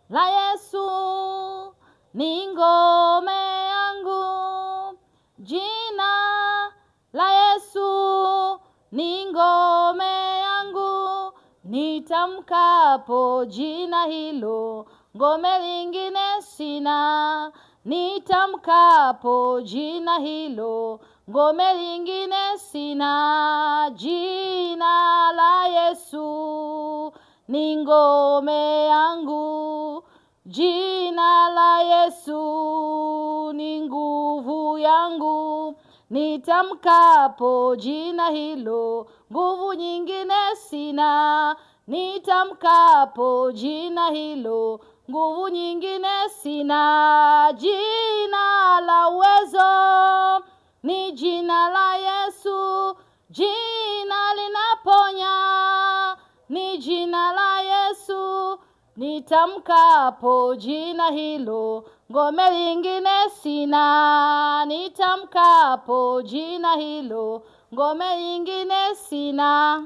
la Yesu ni ngome yangu, jina la Yesu ni ngome yangu. Nitamkapo jina hilo, ngome lingine sina. Nitamkapo jina hilo, ngome lingine sina. Jina la Yesu ni ngome yangu, jina la Yesu ni nguvu yangu. Nitamkapo jina hilo, nguvu nyingine sina. Nitamkapo jina hilo, nguvu nyingine sina. Jina la uwezo ni jina la Yesu, jina linaponya ni jina la Yesu. Nitamkapo jina hilo, ngome lingine sina. Nitamkapo jina hilo, ngome lingine sina.